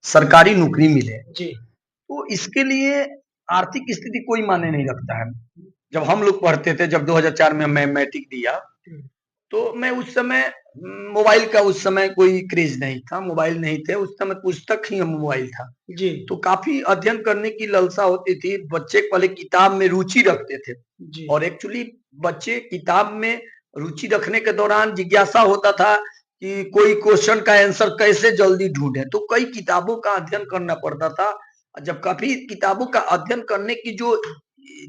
सरकारी नौकरी मिले। जी। तो इसके लिए आर्थिक स्थिति कोई मायने नहीं रखता है। जब हम लोग पढ़ते थे, जब 2004 में मैं मैट्रिक दिया, हुँ। तो मैं उस समय मोबाइल का उस समय कोई क्रेज़ नहीं था, मोबाइल नहीं थे, उस समय पुस्तक ही मोबाइल था। जी। तो काफ़ी अध्ययन करने की लालसा होती थी, बच्चे पहले किताब में रुचि रखते थे जी। और एक्चुअली बच्चे किताब में रुचि रखने के दौरान जिज्ञासा होता था कि कोई क्वेश्चन का आंसर कैसे जल्दी ढूँढें, तो कई किताबों का अध्ययन करना पड़ता था। जब काफ़ी किताबों का अध्ययन करने की जो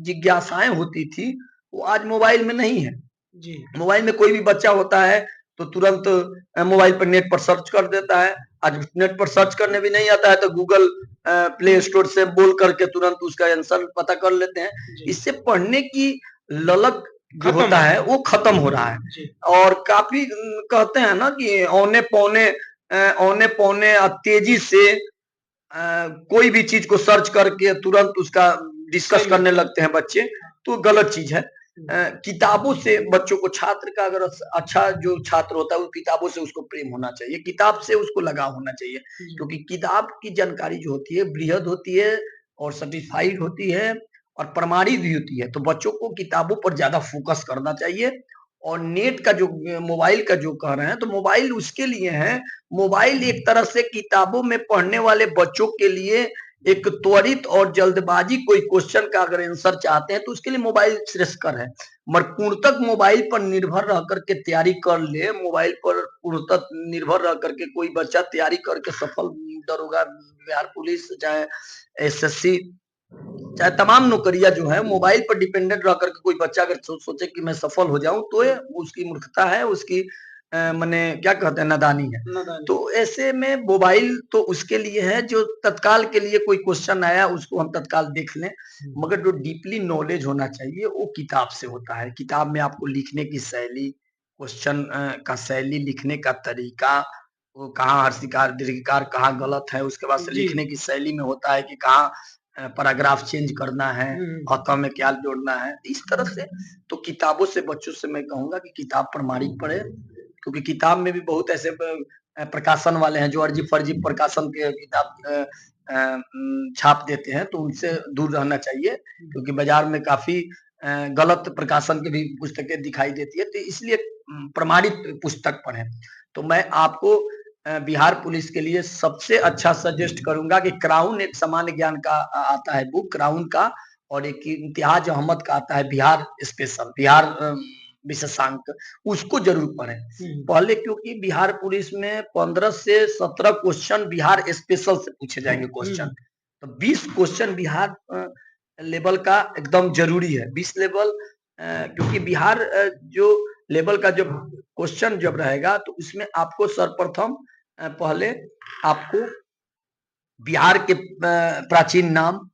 जिज्ञासाएँ होती थी, वो आज मोबाइल में नहीं है। जी। मोबाइल में कोई भी बच्चा होता है तो तुरंत मोबाइल पर नेट पर सर्च कर देता है। आज नेट पर सर्च करने भी नहीं आता है तो गूगल प्ले स्टोर से बोल करके तुरंत उसका आंसर पता कर लेते हैं। जी। इससे पढ़ने की ललक जो खत्म होता हो है वो खत्म हो रहा है जी। और काफ़ी कहते हैं ना कि औने-पौने तेज़ी से कोई भी चीज़ को सर्च करके तुरंत उसका डिस्कस सही में। करने लगते हैं बच्चे, तो गलत चीज़ है। हुँ। किताबों से बच्चों को छात्र का अगर अच्छा जो छात्र होता है, वो किताबों से उसको प्रेम होना चाहिए, किताब से उसको लगाव होना चाहिए। जी। क्योंकि किताब की जानकारी जो होती है, बृहद होती है और सर्टिफ़ाइड होती है और प्रमाणित भी होती है। तो बच्चों को किताबों पर ज़्यादा फ़ोकस करना चाहिए और नेट का जो मोबाइल का जो कह रहे हैं, तो मोबाइल उसके लिए है, मोबाइल एक तरह से किताबों में पढ़ने वाले बच्चों के लिए एक त्वरित और जल्दबाजी कोई क्वेश्चन का अगर आंसर चाहते हैं तो उसके लिए मोबाइल श्रेयस्कर है। मगर पूर्णतः मोबाइल पर निर्भर रह करके तैयारी कर ले, मोबाइल पर पूर्णतः निर्भर रह करके कोई बच्चा तैयारी करके सफल दरोगा, बिहार पुलिस, चाहे एसएससी, चाहे तमाम नौकरियाँ जो हैं मोबाइल पर डिपेंडेंट रह करके कोई बच्चा अगर सोचे कि मैं सफल हो जाऊँ, तो ये उसकी मूर्खता है, उसकी मने क्या कहते हैं नादानी है। नादानी। तो ऐसे में मोबाइल तो उसके लिए है जो तत्काल के लिए कोई क्वेश्चन आया उसको हम तत्काल देख लें, मगर जो डीपली नॉलेज होना चाहिए वो किताब से होता है। किताब में आपको लिखने की शैली, क्वेश्चन का शैली, लिखने का तरीका, वो कहाँ हर्षिकार, दीर्घिकार कहाँ गलत है, उसके बाद से जी। लिखने की शैली में होता है कि कहाँ पैराग्राफ चेंज करना है, हुँ। अतः में क्या जोड़ना है। इस तरह से तो किताबों से बच्चों से मैं कहूँगा कि किताब प्रामाणिक पढ़ें, क्योंकि किताब में भी बहुत ऐसे प्रकाशन वाले हैं जो अर्जी-फर्जी प्रकाशन के किताब छाप देते हैं, तो उनसे दूर रहना चाहिए क्योंकि बाज़ार में काफ़ी गलत प्रकाशन की भी पुस्तकें दिखाई देती है, तो इसलिए प्रमाणित पुस्तक पढ़ें। तो मैं आपको बिहार पुलिस के लिए सबसे अच्छा सजेस्ट करूँगा कि क्राउन एक सामान्य ज्ञान का आता है बुक क्राउन का और एक इम्तियाज़ अहमद का आता है बिहार स्पेशल, बिहार विशेषांक, उसको ज़रूर पढ़ें। हुँ। पहले क्योंकि बिहार पुलिस में 15 से 17 क्वेश्चन बिहार स्पेशल से पूछे जाएँगे क्वेश्चन। हुँ। तो 20 क्वेश्चन बिहार लेवल का एकदम ज़रूरी है। 20 लेवल क्योंकि बिहार जो लेवल का जब क्वेश्चन जब रहेगा तो उसमें आपको सर्वप्रथम पहले आपको बिहार के प्राचीन नाम,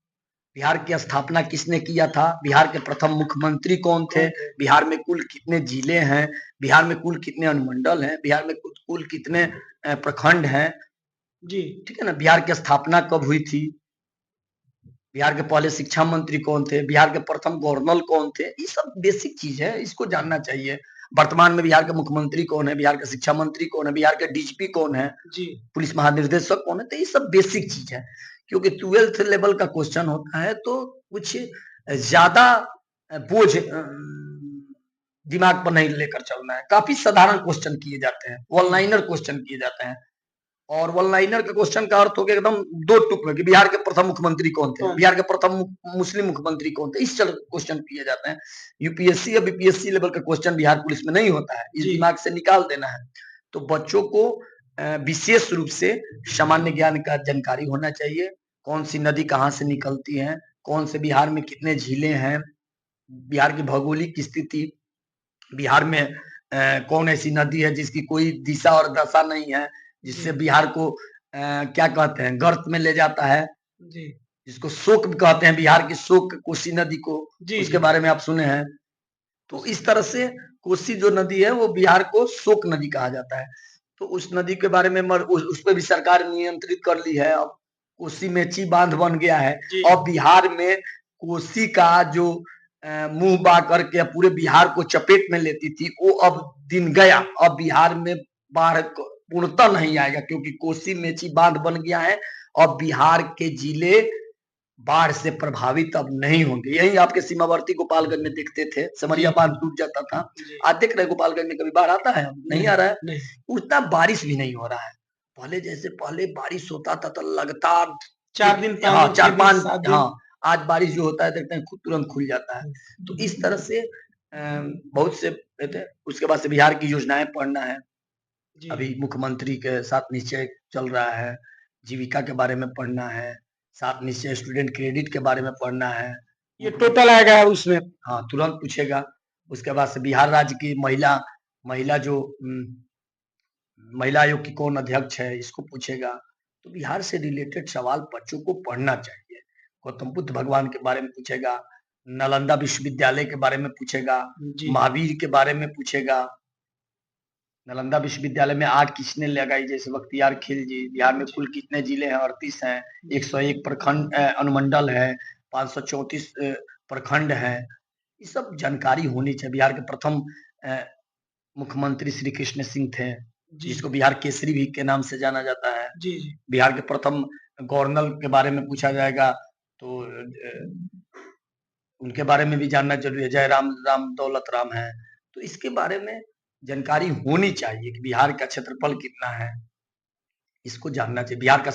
बिहार की स्थापना किसने किया था, बिहार के प्रथम मुख्यमंत्री कौन थे, कौन थे? बिहार में कुल कितने जिले हैं, बिहार में कुल कितने अनुमंडल हैं, बिहार में कुल कितने प्रखंड हैं, जी। ठीक है ना? बिहार की स्थापना कब हुई थी? बिहार के पहले शिक्षा मंत्री कौन थे? बिहार के प्रथम गवर्नर कौन थे? ये सब बेसिक चीज़ है, इसको जानना चाहिए। वर्तमान में बिहार के मुख्यमंत्री कौन है? बिहार के शिक्षा मंत्री कौन है? बिहार के डीजीपी कौन है? जी। पुलिस महानिर्देशक कौन है? तो ये सब बेसिक चीज़ है, क्योंकि 12th लेवल का क्वेश्चन होता है तो कुछ ज़्यादा बोझ दिमाग पर नहीं लेकर चलना है। काफ़ी साधारण क्वेश्चन किए जाते हैं, वन लाइनर क्वेश्चन किए जाते हैं। और वन लाइनर के क्वेश्चन का अर्थ हो गया एकदम 2 टुक में कि बिहार के प्रथम मुख्यमंत्री कौन थे? कौन बिहार थे? के प्रथम मुस्लिम मुख्यमंत्री कौन थे? इस तरह क्वेश्चन किए जाते हैं। यूपीएससी या बीपीएससी लेवल का क्वेश्चन बिहार पुलिस में नहीं होता है, इस जी। दिमाग से निकाल देना है। तो बच्चों को विशेष रूप से सामान्य ज्ञान का जानकारी होना चाहिए, कौन-सी नदी कहाँ से निकलती है, कौन से बिहार में कितने झीलें हैं, बिहार की भौगोलिक स्थिति, बिहार में कौन ऐसी नदी है जिसकी कोई दिशा और दशा नहीं है, जिससे जी। बिहार को क्या कहते हैं गर्त में ले जाता है, जी। जिसको शोक कहते हैं, बिहार की शोक कोसी नदी को, जी, उसके जी। बारे में आप सुने हैं। तो इस तरह से कोसी जो नदी है वो बिहार को शोक नदी कहा जाता है। तो उस नदी के बारे में उस पे भी सरकार नियंत्रित कर ली है। अब कोसी मेची बांध बन गया है। जी। अब बिहार में कोसी का जो मुँह बा करके पूरे बिहार को चपेट में लेती थी, वो अब दिन गया। अब बिहार में बाढ़ पूर्णतः नहीं आएगा क्योंकि कोसी मेची बांध बन गया है और बिहार के जिले बाढ़ से प्रभावित अब नहीं होंगे। यही आपके सीमावर्ती गोपालगंज में देखते थे, सिमरिया बांध टूट जाता था। आज देख रहे हैं गोपालगंज में कभी बाढ़ आता है? नहीं आ रहा है। नहीं। उतना बारिश भी नहीं हो रहा है। पहले जैसे पहले बारिश होता था तो लगातार 4 दिन, 5 हाँ, दिन, 6 दिन, 4-5 7 दिन। हाँ, आज बारिश जो होता है देखते हैं तुरंत खुल जाता है। तो इस तरह से बहुत से कहते हैं उसके बाद से बिहार की योजनाएँ पढ़ना है। अभी मुख्यमंत्री के 7 निश्चय चल रहा है, जीविका के बारे में पढ़ना है, 7 निश्चय स्टूडेंट क्रेडिट के बारे में पढ़ना है। ये टोटल आएगा उसमें। हाँ, तुरंत पूछेगा। उसके बाद से बिहार राज्य की महिला जो महिला आयोग की कौन अध्यक्ष है, इसको पूछेगा। तो बिहार से रिलेटेड सवाल बच्चों को पढ़ना चाहिए। गौतम बुद्ध भगवान के बारे में पूछेगा, नालंदा विश्वविद्यालय के बारे में पूछेगा, महावीर के बारे में पूछेगा। नालंदा विश्वविद्यालय में आग किसने लगाई? जैसे बख्तियार खिलजी। बिहार में कुल कितने जिले हैं? 38 हैं। 101 प्रखंड अनुमंडल है, 534 प्रखंड हैं। ये सब जानकारी होनी चाहिए। बिहार के प्रथम मुख्यमंत्री श्री कृष्ण सिंह थे, जिसको बिहार केसरी भी के नाम से जाना जाता है। बिहार के प्रथम गवर्नर के बारे में पूछा जाएगा तो उनके बारे में भी जानना जरूरी है। जयराम राम दौलत राम है। तो इसके बारे में जानकारी होनी चाहिए कि बिहार का क्षेत्रफल कितना है, इसको जानना चाहिए। बिहार का